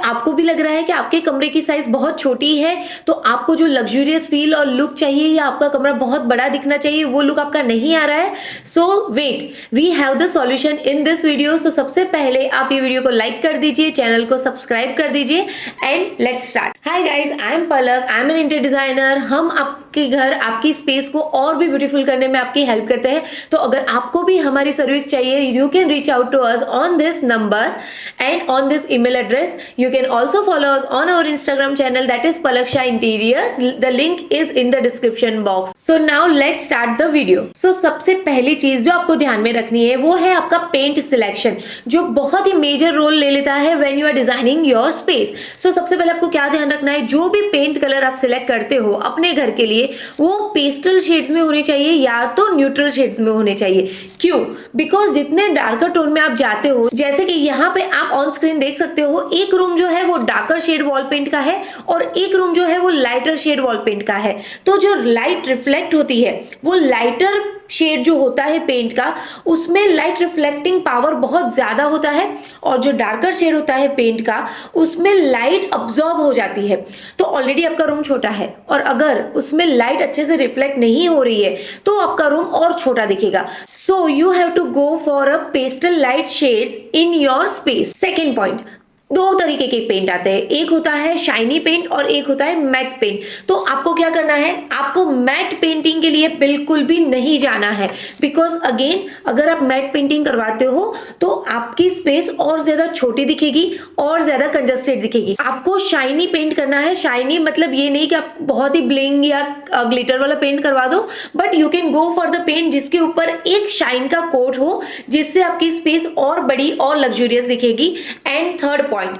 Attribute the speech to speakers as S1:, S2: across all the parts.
S1: आपको भी लग रहा है कि आपके कमरे की साइज बहुत छोटी है, तो आपको जो लग्जूरियस फील और लुक चाहिए या आपका कमरा बहुत बड़ा दिखना चाहिए, वो लुक आपका नहीं आ रहा है, so wait, we have the solution in this video. So सबसे पहले आप ये वीडियो को लाइक कर दीजिए, चैनल को सब्सक्राइब कर दीजिए and let's start. Hi guys, I am Palak, I am an interior designer. हम आपके घर, आपकी स्पेस को और भी ब्यूटीफुल करने में आपकी हेल्प करते हैं। तो अगर आपको भी हमारी सर्विस चाहिए, you can reach out to us on this number and on this email address. You can also follow us on our Instagram channel, that is Palak Shah Interiors. The link is in the description box. So now let's start the video. So सबसे पहली चीज जो आपको ध्यान में रखनी है वो है आपका पेंट सिलेक्शन, जो बहुत ही मेजर रोल ले लेता है when you are designing your space. So सबसे पहले आपको क्या ध्यान रखना है, जो भी पेंट कलर आप सिलेक्ट करते हो अपने घर के लिए, वो पेस्टल शेड्स में होने चाहिए या तो न्यूट्रल शेड्स में होने चाहिए। क्यों? बिकॉज जितने डार्कर टोन में आप जाते हो, जैसे कि यहाँ पे आप ऑन स्क्रीन देख सकते हो, एक रूम जो है वो डार्कर शेड वॉल पेंट का है और एक रूम जो है वो लाइटर शेड वॉल पेंट का है। तो जो लाइट रिफ्लेक्ट होती है, वो लाइटर शेड जो होता है पेंट का, उसमें लाइट रिफ्लेक्टिंग पावर बहुत ज्यादा होता है, और जो डार्कर शेड होता है पेंट का, उसमें लाइट अब्सॉर्ब हो जाती है। तो ऑलरेडी आपका रूम छोटा है और अगर उसमें लाइट अच्छे से रिफ्लेक्ट नहीं हो रही है तो आपका रूम और छोटा दिखेगा। So you have to go for a pastel light shades in your space. Second point, दो तरीके के पेंट आते हैं, एक होता है शाइनी पेंट और एक होता है मैट पेंट। तो आपको क्या करना है, आपको मैट पेंटिंग के लिए बिल्कुल भी नहीं जाना है, बिकॉज अगेन अगर आप मैट पेंटिंग करवाते हो तो आपकी स्पेस और ज्यादा छोटी दिखेगी और ज्यादा कंजस्टेड दिखेगी। आपको शाइनी पेंट करना है। शाइनी मतलब ये नहीं कि आप बहुत ही ब्लिंग या ग्लिटर वाला पेंट करवा दो, but you can go for the paint जिसके ऊपर एक शाइन का कोट हो, जिससे आपकी स्पेस और बड़ी और लग्जूरियस दिखेगी। एंड थर्ड पॉइंट,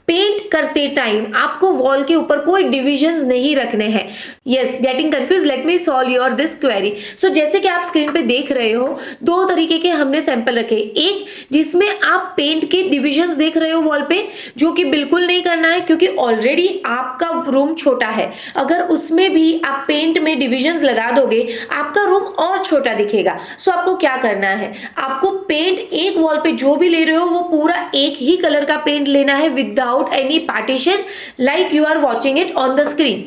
S1: पेंट करते टाइम आपको वॉल के ऊपर कोई डिविजन्स नहीं रखने हैं। Yes, getting confused, let me solve your this query. So जैसे कि आप स्क्रीन पे देख रहे हो, दो तरीके के हमने सैंपल रखे, एक जिसमें आप पेंट के डिविजन्स देख रहे हो वॉल पे, जो कि बिल्कुल नहीं करना है क्योंकि ऑलरेडी आपका रूम छोटा है। अगर उसमें भी आप पेंट में डिविजन्स लगा दोगे, आपका रूम और छोटा दिखेगा। सो आपको क्या करना है, आपको पेंट एक वॉल पे जो भी ले रहे हो वो पूरा एक ही कलर का पेंट लेना है without any partition like you are watching it on the screen.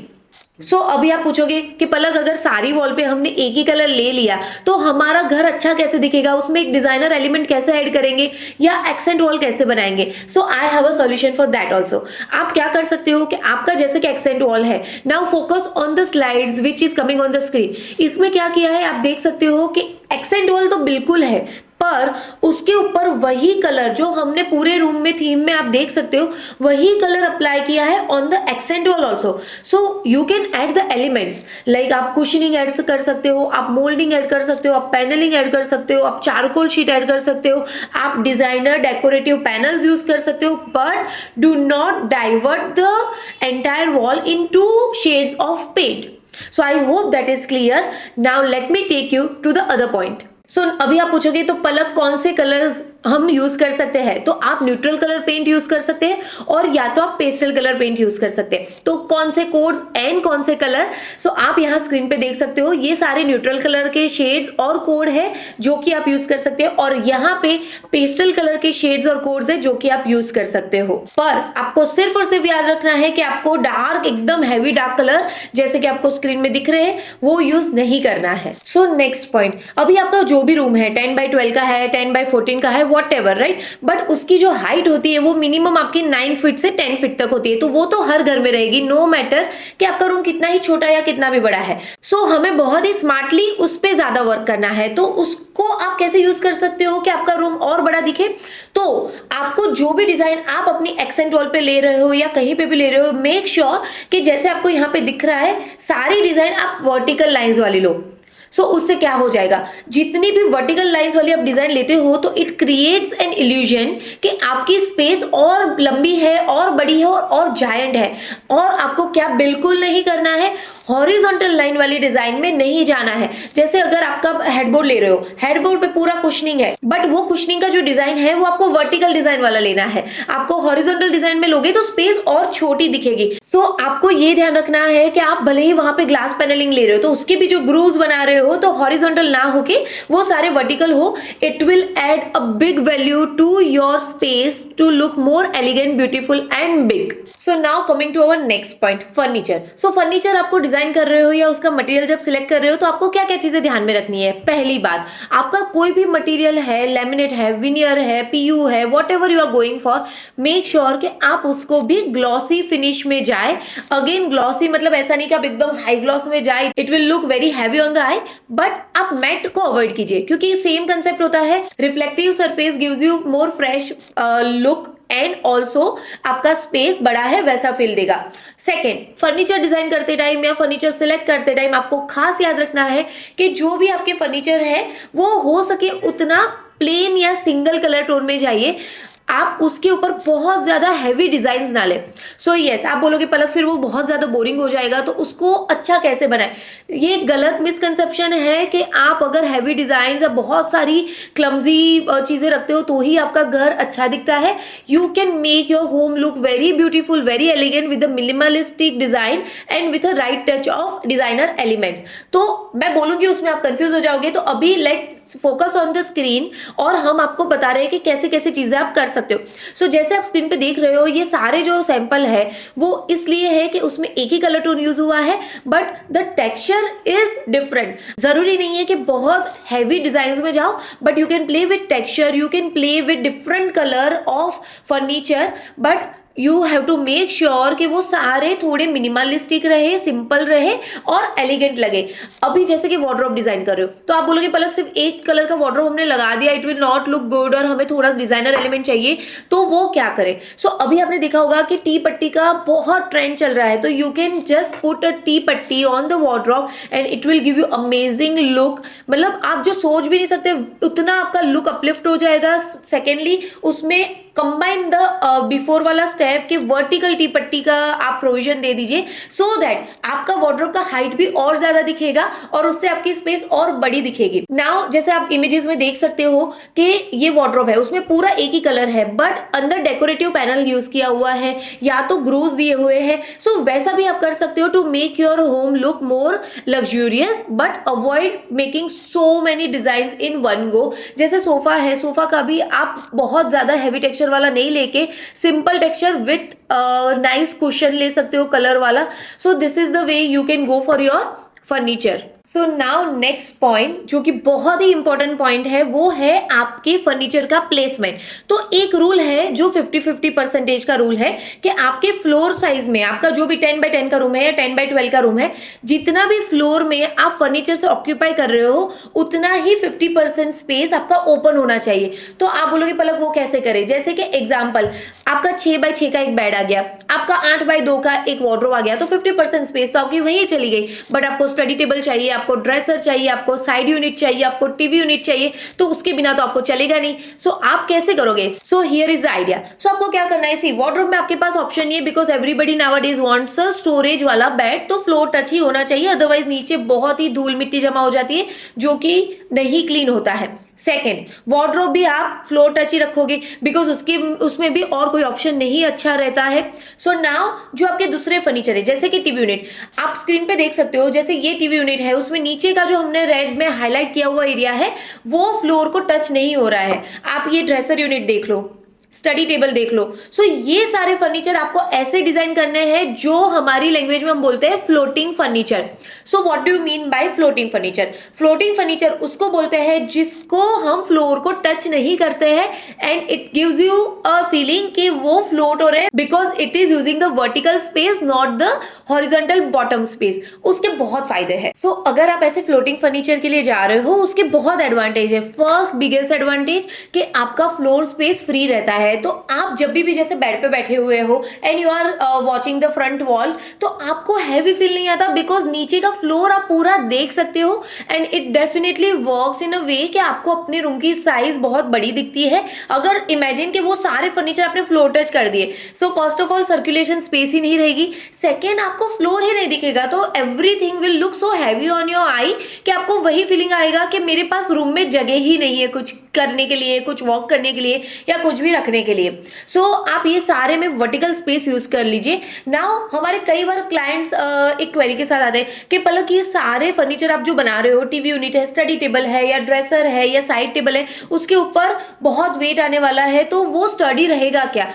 S1: सो अभी आप पूछोगे कि पलक, अगर सारी वॉल पे हमने एक ही कलर ले लिया तो हमारा घर अच्छा कैसे दिखेगा, उसमें एक डिजाइनर एलिमेंट कैसे ऐड करेंगे या एक्सेंट वॉल कैसे बनाएंगे? So I have a solution for that also. आप क्या कर सकते हो कि आपका जैसे कि एक्सेंट वॉल है, now focus on the slides which is coming on the screen. इसमें क्या किया है, आप देख सकते हो कि एक्सेंट वॉल तो बिल्कुल है, पर उसके ऊपर वही कलर जो हमने पूरे रूम में थीम में आप देख सकते हो, वही कलर अप्लाई किया है on the accent wall also. So you can add the elements, like आप कुशनिंग ऐड कर सकते हो, आप मोल्डिंग ऐड कर सकते हो, आप पैनलिंग ऐड कर सकते हो, आप चारकोल शीट ऐड कर सकते हो, आप डिजाइनर डेकोरेटिव पैनल्स यूज कर सकते हो, but do not divert the entire wall into shades of paint. So I hope that is clear. Now let me take you to the other point. So अभी आप पूछोगे तो पलक कौन से colours हम यूज कर सकते हैं? तो आप न्यूट्रल कलर पेंट यूज कर सकते हैं और या तो आप पेस्टल कलर पेंट यूज कर सकते हैं। तो कौन से कोड्स एंड कौन से कलर? सो आप यहाँ स्क्रीन पे देख सकते हो, ये सारे न्यूट्रल कलर के शेड्स और कोड है जो कि आप यूज कर सकते हैं, और यहाँ पे पेस्टल कलर के शेड्स और कोड्स है जो कि आप यूज कर सकते हो। पर आपको सिर्फ और सिर्फ याद रखना है कि आपको डार्क, एकदम हैवी डार्क कलर जैसे कि आपको स्क्रीन में दिख रहे हैं वो यूज नहीं करना है। सो नेक्स्ट पॉइंट, अभी आपका जो भी रूम है 10x12 का है, 10x14 का है, whatever, राइट, बट उसकी जो हाइट होती है वो मिनिमम आपकी 9 फीट से 10 फीट तक होती है। तो वो तो हर घर में रहेगी, नो मैटर कि आपका रूम कितना ही छोटा या कितना भी बड़ा है। सो हमें बहुत ही स्मार्टली उस पे ज्यादा वर्क करना है। तो उसको आप कैसे यूज कर सकते हो कि आपका रूम और बड़ा दिखे? तो आपको जो भी डिजाइन आप अपनी एक्सेंट वॉल पे ले रहे हो या कहीं पे भी ले रहे हो, मेक श्योर कि जैसे आपको यहाँ पे दिख रहा है, सारी डिजाइन आप वर्टिकल लाइंस वाली लो। सो उससे क्या हो जाएगा, जितनी भी वर्टिकल लाइंस वाली आप डिजाइन लेते हो तो इट क्रिएट्स एन इल्यूजन कि आपकी स्पेस और लंबी है और बड़ी है और जायंट है। और आपको क्या बिल्कुल नहीं करना है, हॉरिजॉन्टल लाइन वाली डिजाइन में नहीं जाना है। जैसे अगर आपका हेडबोर्ड ले रहे हो, हेडबोर्ड पे पूरा कुशनिंग है, बट वो कुशनिंग का जो डिजाइन है वो आपको वर्टिकल डिजाइन वाला लेना है। आपको हॉरिजॉन्टल डिजाइन में लोगे तो स्पेस और छोटी दिखेगी। सो आपको ये ध्यान रखना है कि आप भले ही वहां पे ग्लास पैनलिंग ले रहे हो तो उसके भी जो ग्रूव्स बना रहे हो तो हॉरिजॉन्टल ना होके वो सारे वर्टिकल हो, it will add a big value to your space to look more elegant, beautiful and big. So now coming to our next point, furniture. सो फर्नीचर आपको डिजाइन कर रहे हो या उसका मटेरियल जब सिलेक्ट कर रहे हो तो आपको क्या क्या चीजें ध्यान में रखनी है। पहली बात, आपका कोई भी मटेरियल है, लैमिनेट है, विनियर है, पीयू है, whatever you are going for, make sure कि आप उसको भी ग्लॉसी फिनिश में जाए। अगेन ग्लॉसी मतलब ऐसा नहीं कि आप एकदम हाई ग्लॉस में जाए, it will look very heavy on the I, but आप मैट को अवॉइड कीजिए क्योंकि सेम कंसेप्ट होता है, reflective surface gives you more fresh look and also आपका स्पेस बड़ा है वैसा फील देगा। सेकेंड, फर्नीचर डिजाइन करते टाइम या फर्नीचर सिलेक्ट करते टाइम आपको खास याद रखना है कि जो भी आपके फर्नीचर है वो हो सके उतना प्लेन या सिंगल कलर टोन में जाइए, आप उसके ऊपर बहुत ज्यादा हैवी डिजाइन ना ले। सो यस, आप बोलोगे पलक फिर वो बहुत ज्यादा बोरिंग हो जाएगा तो उसको अच्छा कैसे बनाए। ये गलत मिसकंसेप्शन है कि आप अगर हैवी डिजाइन या बहुत सारी क्लमजी चीजें रखते हो तो ही आपका घर अच्छा दिखता है। You can make your home look very beautiful, very elegant with minimalistic design and with a right touch of designer elements. तो मैं बोलूंगी उसमें आप कंफ्यूज हो जाओगे, तो अभी let focus on the screen और हम आपको बता रहे हैं कि कैसे कैसे चीजें आप कर सकते हो। सो जैसे आप स्क्रीन पे देख रहे हो, ये सारे जो सैंपल है वो इसलिए है कि उसमें एक ही कलर टोन यूज हुआ है but the texture is different. जरूरी नहीं है कि बहुत हैवी डिजाइन में जाओ, but you can play with texture, you can play with different colour of furniture, but you have to make sure कि वो सारे थोड़े मिनिमलिस्टिक रहे, सिंपल रहे और एलिगेंट लगे। अभी जैसे कि वार्डरोब डिजाइन कर रहे हो तो आप बोलोगे पलक सिर्फ एक कलर का वार्डरोब हमने लगा दिया, it will not look good और हमें थोड़ा डिजाइनर एलिमेंट चाहिए, तो वो क्या करें। सो अभी आपने देखा होगा कि टी पट्टी का बहुत ट्रेंड चल रहा है, तो you can just put a T पट्टी on the wardrobe and it will give you amazing look. मतलब आप जो सोच भी नहीं सकते उतना आपका लुक अपलिफ्ट हो जाएगा। सेकेंडली, उसमें कंबाइन द बिफोर वाला स्टेप के वर्टिकल टी पट्टी का आप प्रोविजन दे दीजिए, सो दैट आपका वार्डरोब का हाइट भी और ज्यादा दिखेगा और उससे आपकी स्पेस और बड़ी दिखेगी। नाउ जैसे आप इमेजेस में देख सकते हो कि ये वार्डरोब है, उसमें पूरा एक ही कलर है बट अंदर डेकोरेटिव पैनल यूज किया हुआ है या तो ग्रूव्स दिए हुए हैं। सो वैसा भी आप कर सकते हो to make your home look more luxurious but avoid making so many design in one go. जैसे सोफा है, सोफा का भी आप बहुत ज्यादा हैवी टेक्सचर वाला नहीं लेके simple texture with nice cushion ले सकते हो कलर वाला। सो this is the way you can go for your furniture. So now next point जो कि बहुत ही इंपॉर्टेंट पॉइंट है वो है आपके फर्नीचर का प्लेसमेंट। तो एक रूल है जो 50-50% का रूल है कि आपके फ्लोर साइज में आपका जो भी 10x10 का रूम है या 10x12 का रूम है, जितना भी फ्लोर में आप फर्नीचर से ऑक्यूपाई कर रहे हो उतना ही 50% स्पेस आपका ओपन होना चाहिए। तो आप बोलोगे पलक वो कैसे करें। जैसे कि एग्जाम्पल, आपका 6x6 का एक बेड आ गया, आपका 8x2 का एक वार्डरोब आ गया, तो 50% स्पेस तो आपकी वहीं चली गई। बट आपको स्टडी टेबल चाहिए, आपको ड्रेसर चाहिए, आपको साइड यूनिट चाहिए, आपको टीवी यूनिट चाहिए, तो उसके बिना तो आपको चलेगा नहीं। सो आप कैसे करोगे। So here is the idea. So आपको क्या करना है, सी वार्डरोब में आपके पास ऑप्शन नहीं है because everybody nowadays wants a storage वाला बेड, तो फ्लोर टच ही होना चाहिए, अदरवाइज नीचे बहुत ही धूल मिट्टी जमा हो जाती है जो कि नहीं क्लीन होता है। सेकेंड, वार्डरोब भी आप फ्लोर टच ही रखोगे बिकॉज उसमें भी और कोई ऑप्शन नहीं अच्छा रहता है। सो नाउ जो आपके दूसरे फर्नीचर है जैसे कि टीवी यूनिट, आप स्क्रीन पे देख सकते हो, जैसे ये टीवी यूनिट है उसमें नीचे का जो हमने रेड में हाईलाइट किया हुआ एरिया है वो फ्लोर को टच नहीं हो रहा है। आप ये ड्रेसर यूनिट देख लो, स्टडी टेबल देख लो। सो ये सारे फर्नीचर आपको ऐसे डिजाइन करने हैं जो हमारी लैंग्वेज में हम बोलते हैं floating furniture. So what do you mean by floating furniture. Floating furniture उसको बोलते हैं जिसको हम फ्लोर को टच नहीं करते हैं and it gives you a feeling कि वो फ्लोट हो रहे हैं because it is using the vertical space not the horizontal bottom space. उसके बहुत फायदे हैं। सो अगर आप ऐसे फ्लोटिंग फर्नीचर के लिए जा रहे हो उसके बहुत एडवांटेज है। फर्स्ट बिगेस्ट एडवांटेज कि आपका फ्लोर स्पेस फ्री रहता है, तो आप जब भी जैसे बेड पे बैठे हुए हो and you are watching the front wall, तो आपको हैवी फील नहीं आता बिकॉज नीचे का फ्लोर आप पूरा देख सकते हो and it definitely works in a way कि आपको अपने रूम की साइज बहुत बड़ी दिखती है अगर इमेजिन कि वो सारे फर्नीचर आपने फ्लोर टच कर दिए। So first of all circulation space ही नहीं रहेगी, सेकेंड आपको फ्लोर ही नहीं दिखेगा, तो everything will look so heavy on your eye कि आपको वही फीलिंग आएगा कि मेरे पास रूम में जगह ही नहीं है कुछ करने के लिए, कुछ वॉक करने के लिए या कुछ भी रखने रखने के लिए। सो आप ये सारे में वर्टिकल स्पेस यूज कर लीजिए। नाउ हमारे कई बार क्लाइंट्स एक क्वेरी के साथ आते हैं कि पलक ये सारे फर्नीचर आप जो बना रहे हो, टीवी यूनिट है, स्टडी टेबल है या ड्रेसर है या साइड टेबल है, उसके ऊपर बहुत वेट आने वाला है, तो वो स्टडी रहेगा क्या?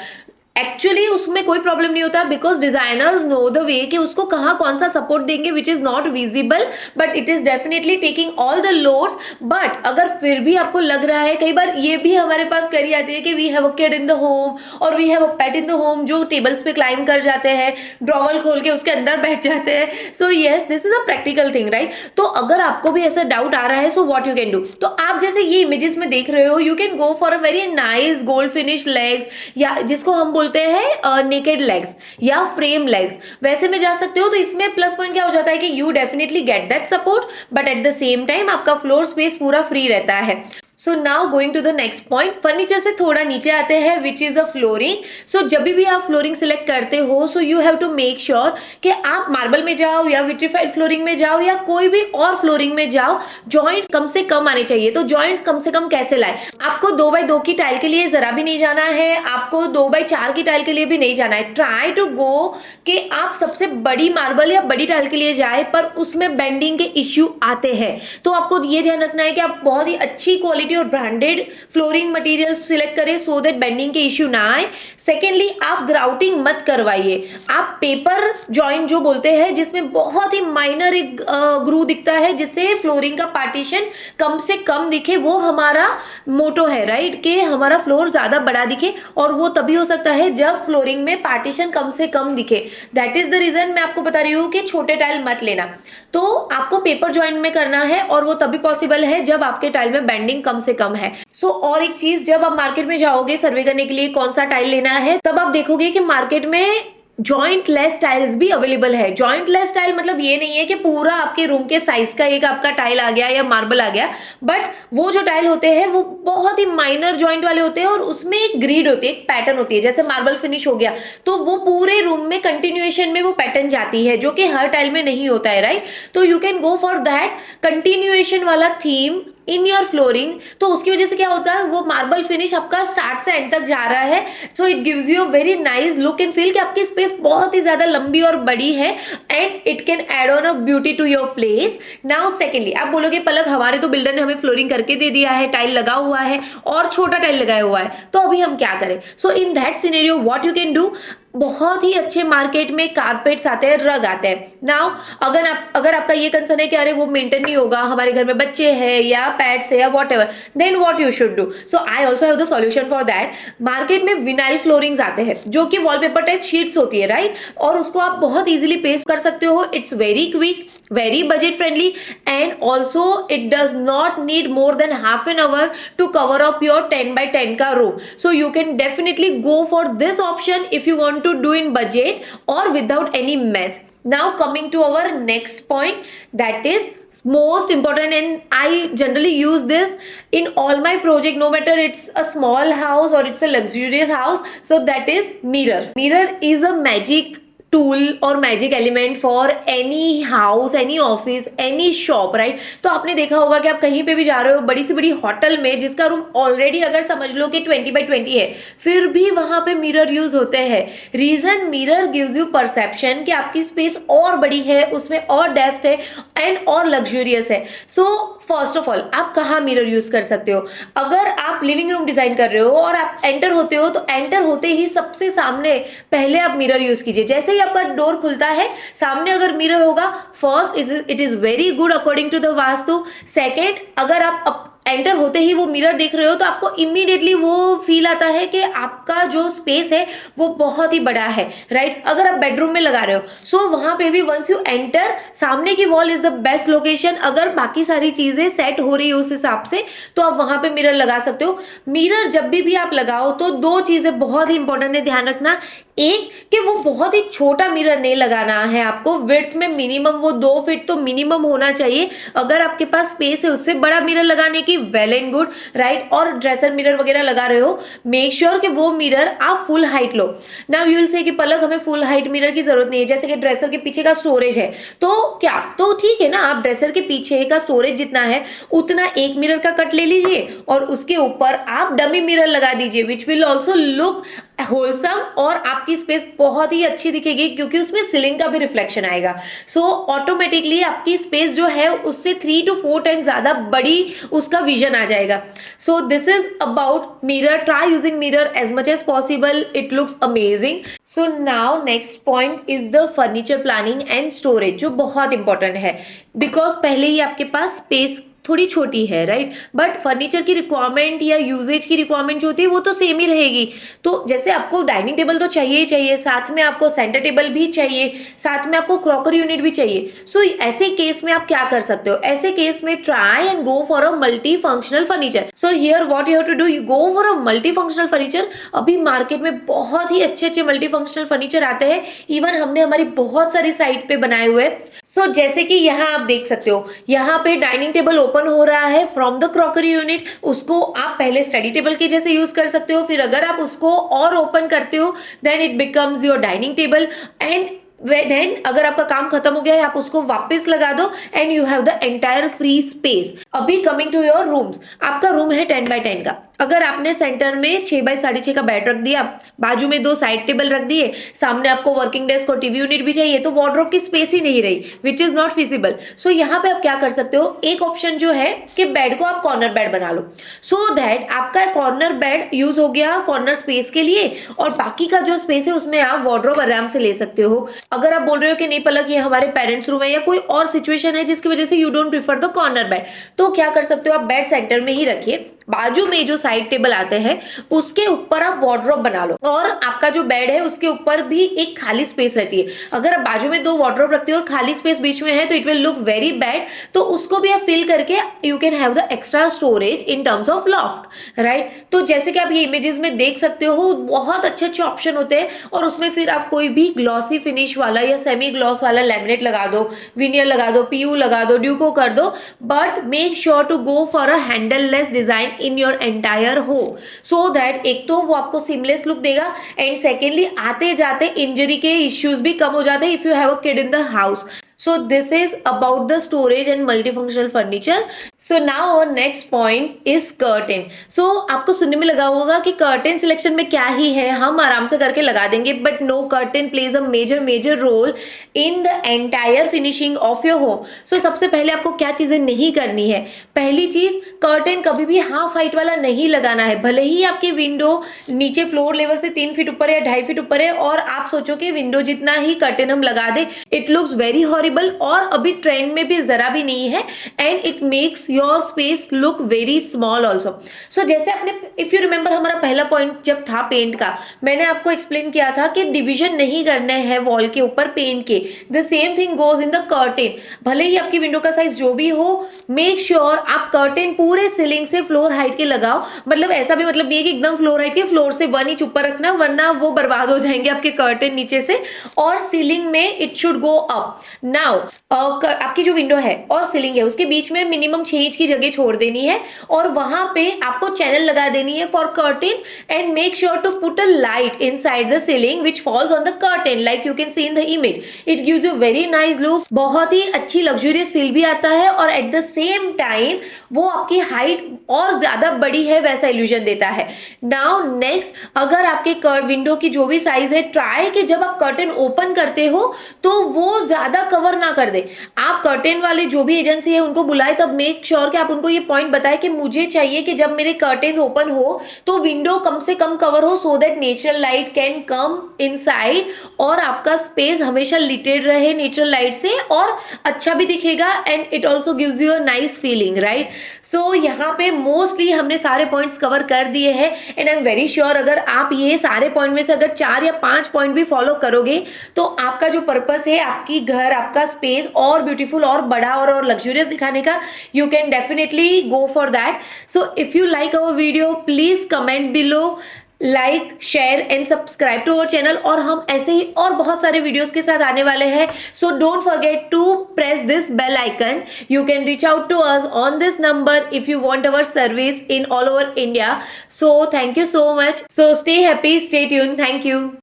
S1: एक्चुअली उसमें कोई प्रॉब्लम नहीं होता, because designers know the way कि उसको कहाँ कौन सा सपोर्ट देंगे which is not visible, but it is definitely taking all the loads. But अगर फिर भी आपको लग रहा है, कई बार ये भी हमारे पास करी आती है कि we have a kid in the home और we have a pet in the home, जो टेबल्स पे क्लाइंब कर जाते हैं, ड्रॉवर खोल के उसके अंदर बैठ जाते हैं। So yes, this is a practical thing, right? तो अगर आपको भी ऐसा डाउट आ रहा है, so what you can do, तो आप जैसे ये इमेजेस में देख रहे हो, you can go for a very nice gold finish legs, या जिसको हम बोलते हैं नेकेड लेग्स या फ्रेम लेग्स, वैसे में जा सकते हो। तो इसमें प्लस पॉइंट क्या हो जाता है कि you definitely get that support, but at the same time आपका फ्लोर स्पेस पूरा फ्री रहता है। So now going to the next point, furniture से थोड़ा नीचे आते हैं, विच इज अ फ्लोरिंग। सो जब भी आप फ्लोरिंग सिलेक्ट करते हो, so you have to make sure कि आप मार्बल में जाओ या विट्रीफाइड फ्लोरिंग में जाओ या कोई भी और फ्लोरिंग में जाओ, जॉइंट्स कम से कम आने चाहिए। तो जॉइंट्स कम से कम कैसे लाए? आपको 2x2 की टाइल के लिए जरा भी नहीं जाना है, आपको 2x4 की टाइल के लिए भी नहीं जाना है। ट्राई टू गो कि आप सबसे बड़ी मार्बल या बड़ी टाइल के लिए जाए, पर उसमें बेंडिंग के इश्यू आते हैं। तो आपको ये ध्यान रखना है कि आप बहुत ही अच्छी क्वालिटी और ब्रांडेड फ्लोरिंग मटेरियल सिलेक्ट करें, सो दैट बेंडिंग के इश्यू ना आए। सेकेंडली, आप ग्राउटिंग मत करवाइए। आप पेपर जॉइंट जो बोलते हैं, जिसमें बहुत ही माइनर एक ग्रू दिखता है, जिससे फ्लोरिंग का पार्टीशन कम से कम दिखे, वो हमारा मोटो है, राइट? कि हमारा फ्लोर ज्यादा बड़ा दिखे, और वो तभी हो सकता है जब फ्लोरिंग में पार्टीशन कम से कम दिखे। दैट इज द रीजन मैं आपको बता रही हूँ कि छोटे टाइल मत लेना। तो आपको पेपर जॉइंट में करना है, और वो तभी पॉसिबल है जब आपके टाइल में बेंडिंग कम से कम है। सो और एक चीज, जब आप मार्केट में जाओगे सर्वे करने के लिए कौन सा टाइल लेना है, तब आप देखोगे कि मार्केट में जॉइंट लेस टाइल्स भी अवेलेबल है। जॉइंट लेस टाइल मतलब ये नहीं है कि पूरा आपके रूम के साइज का एक आपका टाइल आ गया या मार्बल आ गया, बट वो जो टाइल होते हैं वो बहुत ही माइनर जॉइंट वाले होते हैं, और उसमें एक ग्रिड होती है, एक पैटर्न होती है। जैसे मार्बल फिनिश हो गया, तो वो पूरे रूम में कंटिन्यूएशन में वो पैटर्न जाती है, जो कि हर टाइल में नहीं होता है, राइट? तो you can go for that continuation वाला थीम इन योर फ्लोरिंग। तो उसकी वजह से क्या होता है, वो मार्बल फिनिश आपका स्टार्ट से एंड तक जा रहा है, so it gives you a very nice look and feel कि आपकी स्पेस बहुत ही ज्यादा लंबी और बड़ी है, and it can add on a beauty to your place. Now secondly, आप बोलोगे पलक हमारे तो बिल्डर ने हमें फ्लोरिंग करके दे दिया है, टाइल लगा हुआ है और छोटा टाइल लगाया हुआ है, तो अभी हम क्या करें? So in that scenario what you can do, बहुत ही अच्छे मार्केट में कारपेट्स आते हैं, रग आते हैं। नाउ अगर आपका ये कंसर्न है कि अरे वो मेंटेन नहीं होगा, हमारे घर में बच्चे हैं या पेट्स है या whatever, then what you should do. So I also have the solution for that. Market में विनाइल फ्लोरिंग्स आते हैं, जो कि वॉलपेपर टाइप शीट्स होती है, राइट? और उसको आप बहुत इजीली पेस्ट कर सकते हो। It's very quick, very budget friendly, and also it does not need more than half an hour to cover up your 10x10 का room. So you can definitely go for this option if you want to do in budget or without any mess. Now coming to our next point, that is most important, and I generally use this in all my project, no matter it's a small house or it's a luxurious house. So that is mirror. Mirror is a magic tool और magic element for any house, any office, any shop, right? तो आपने देखा होगा कि आप कहीं पे भी जा रहे हो, बड़ी से बड़ी होटल में, जिसका रूम ऑलरेडी अगर समझ लो कि 20x20 है, फिर भी वहां पे मिरर यूज होते हैं। Reason, mirror gives you perception कि आपकी स्पेस और बड़ी है, उसमें और डेप्थ है एंड और लग्जूरियस है। सो फर्स्ट ऑफ ऑल, आप कहाँ मिरर यूज कर सकते हो? अगर आप लिविंग रूम डिजाइन कर रहे हो और आप एंटर होते हो, तो एंटर होते ही सबसे सामने पहले आप मिरर यूज कीजिए। जैसे ही आपका डोर खुलता है, सामने अगर मिरर होगा, first it is very good according to the Vastu. Second, अगर आप एंटर होते ही वो मिरर देख रहे हो, तो आपको इमीडिएटली वो फील आता है कि आपका जो स्पेस है वो बहुत ही बड़ा है, राइट? अगर आप बेडरूम में लगा रहे हो, सो वहां पे भी वंस यू एंटर, सामने की wall is the best location. अगर बाकी सारी चीजें सेट हो रही है उस हिसाब से, तो आप वहां पे मिरर लगा सकते हो। मिरर जब भी आप लगाओ, तो दो चीजें बहुत ही इंपॉर्टेंट है, ध्यान रखना एक कि वो बहुत ही छोटा मिरर नहीं लगाना है आपको, विड्थ में मिनिमम वो 2 फीट तो मिनिमम होना चाहिए। अगर आपके पास स्पेस है उससे बड़ा मिरर लगाने की, वेल एंड गुड, राइट। और ड्रेसर मिरर वगैरह लगा रहे हो, मेक श्योर कि वो मिरर आप full height low. Now you will say कि पलक हमें फुल हाइट मिरर की जरूरत नहीं है, जैसे कि ड्रेसर के पीछे का स्टोरेज है तो क्या, तो ठीक है ना, आप ड्रेसर के पीछे का स्टोरेज जितना है उतना एक मिरर का कट ले लीजिए और उसके ऊपर आप डमी मिरर लगा दीजिए, which will also look wholesome, और आपकी स्पेस बहुत ही अच्छी दिखेगी क्योंकि उसमें सीलिंग का भी रिफ्लेक्शन आएगा। सो ऑटोमेटिकली आपकी स्पेस जो है उससे 3 to 4 टाइम ज्यादा बड़ी उसका विजन आ जाएगा। So this is about mirror, try using mirror as much as possible, it looks amazing. So now next point is the furniture planning and storage, जो बहुत इंपॉर्टेंट है बिकॉज पहले ही आपके पास स्पेस थोड़ी छोटी है, राइट, बट फर्नीचर की requirement या यूजेज की रिक्वायरमेंट जो होती है वो तो सेम ही रहेगी। तो जैसे आपको डाइनिंग टेबल तो चाहिए ही चाहिए, साथ में आपको सेंटर टेबल भी चाहिए, साथ में आपको क्रॉकर यूनिट भी चाहिए। सो ऐसे केस में आप क्या कर सकते हो, ऐसे केस में try and go for a multi functional furniture. So here what you have to do, you go for a multi functional furniture. अभी मार्केट में बहुत ही अच्छे अच्छे मल्टी फंक्शनल फर्नीचर आते हैं, इवन हमने हमारी बहुत सारी साइट पे बनाए हुए। सो जैसे कि यहाँ आप देख सकते हो, यहाँ पे डाइनिंग टेबल ओपन हो रहा है फ्रॉम द क्रॉकरी यूनिट, उसको आप पहले स्टडी टेबल के जैसे यूज कर सकते हो, फिर अगर आप उसको और ओपन करते हो then it becomes your dining table, and then अगर आपका काम खत्म हो गया है आप उसको वापस लगा दो and you have the entire free space. अभी कमिंग टू योर रूम्स, आपका रूम है 10 by 10 का, अगर आपने सेंटर में 6 by 6.5 का बेड रख दिया, बाजू में 2 साइड टेबल रख दिए, सामने आपको वर्किंग डेस्क और टीवी यूनिट भी चाहिए, तो वार्डरोब की स्पेस ही नहीं रही, विच इज नॉट फिजिबल। सो यहाँ पे आप क्या कर सकते हो, एक ऑप्शन जो है कि बेड को आप कॉर्नर बेड बना लो, सो दैट आपका कॉर्नर बेड यूज हो गया कॉर्नर स्पेस के लिए, और बाकी का जो स्पेस है उसमें आप वार्डरोब आराम से ले सकते हो। अगर आप बोल रहे हो कि नहीं पलक ये हमारे पेरेंट्स रूम है या कोई और सिचुएशन है जिसकी वजह से you don't prefer the corner bed, तो क्या कर सकते हो, आप बेड सेंटर में ही रखिए, बाजू में जो साइड टेबल आते हैं उसके ऊपर आप वार्डरोब बना लो, और आपका जो बेड है उसके ऊपर भी एक खाली स्पेस रहती है। अगर आप बाजू में 2 वार्डरोब रखते हो और खाली स्पेस बीच में है तो it will look very bad, तो उसको भी आप फिल करके you can have the extra storage in terms of loft, right. तो जैसे कि आप ये इमेजेस में देख सकते हो बहुत अच्छे अच्छे ऑप्शन होते हैं, और उसमें फिर आप कोई भी ग्लॉसी फिनिश वाला या सेमी ग्लॉस वाला लैमिनेट लगा दो, विनियर लगा दो, पीयू लगा दो, ड्यूको कर दो, but make sure to go for a handle less design in your entire home, so that एक तो वो आपको सीमलेस लुक देगा, एंड सेकेंडली आते जाते इंजरी के इश्यूज भी कम हो जाते हैं if you have a kid in the house. So this is about the storage and multifunctional furniture. So now our next point is curtain. So आपको सुनने में लगा होगा कि curtain selection में क्या ही है, हम आराम से करके लगा देंगे, but no, curtain plays a major role in the entire finishing of your home. So सबसे पहले आपको क्या चीजें नहीं करनी है, पहली चीज curtain कभी भी हाफ हाइट वाला नहीं लगाना है, भले ही आपकी विंडो नीचे फ्लोर लेवल से 3 फीट ऊपर है या 2.5 फीट ऊपर है और आप सोचो कि विंडो जितना ही कर्टेन हम लगा दे, इट लुक्स वेरी हॉरिबल, और अभी ट्रेंड में भी जरा भी नहीं है, and it makes your space look very small also. So जैसे आपने, इफ यू रिमेंबर हमारा पहला पॉइंट जब था पेंट का, मैंने आपको एक्सप्लेन किया था कि डिवीजन नहीं करने हैं वॉल के ऊपर पेंट के, the same thing goes in the curtain. भले ही आपकी विंडो का साइज जो भी हो, मेक श्योर आप कर्टेन पूरे सीलिंग से फ्लोर हाइट के लगाओ, मतलब ऐसा भी मतलब नहीं है कि एकदम फ्लोर हाइट के, फ्लोर से 1 इंच ऊपर रखना, वरना वो बर्बाद हो जाएंगे आपके कर्टेन नीचे से, और सीलिंग में it should go up. Now आपकी जो विंडो है और सीलिंग है उसके बीच में मिनिमम 6 इंच की जगह छोड़ देनी है, और वहां पे आपको चैनल लगा देनी है for curtain, and make sure to put a light inside the ceiling which falls on the curtain, like you can see in the image, it gives you very nice look, बहुत ही अच्छी luxurious feel भी आता है, और eight the same time वो आपकी height और ज्यादा बड़ी है वैसा इल्यूजन देता है। नाउ नेक्स्ट, अगर आपके विंडो की जो भी साइज है, ट्राई कि जब आप कर्टेन ओपन करते हो तो वो ज्यादा कवर ना कर दे। आप कर्टेन वाले जो भी एजेंसी है उनको बुलाए, तब मेक श्योर कि आप उनको ये पॉइंट बताएं कि मुझे चाहिए कि जब मेरे कर्टेन्स ओपन हो तो विंडो कम से कम कवर हो, so that natural light can come inside, और आपका स्पेस हमेशा लिटेड रहे नेचुरल लाइट से, और अच्छा भी दिखेगा, and it also gives you a nice feeling, right. So यहाँ पे मोस्टली हमने सारे पॉइंट्स कवर कर दिए हैं, and I am very sure अगर आप ये सारे पॉइंट में से अगर 4 या 5 पॉइंट भी फॉलो करोगे तो आपका जो पर्पस है आपकी घर, आपका स्पेस और ब्यूटीफुल और बड़ा और लग्जूरियस दिखाने का, you can definitely go for that. So if you like our video please comment below, like, share and subscribe to our channel, और हम ऐसे ही और बहुत सारे वीडियोस के साथ आने वाले हैं. So don't forget to press this bell icon. You can reach out to us on this number if you want our service in all over India. So thank you so much. So stay happy, stay tuned. Thank you.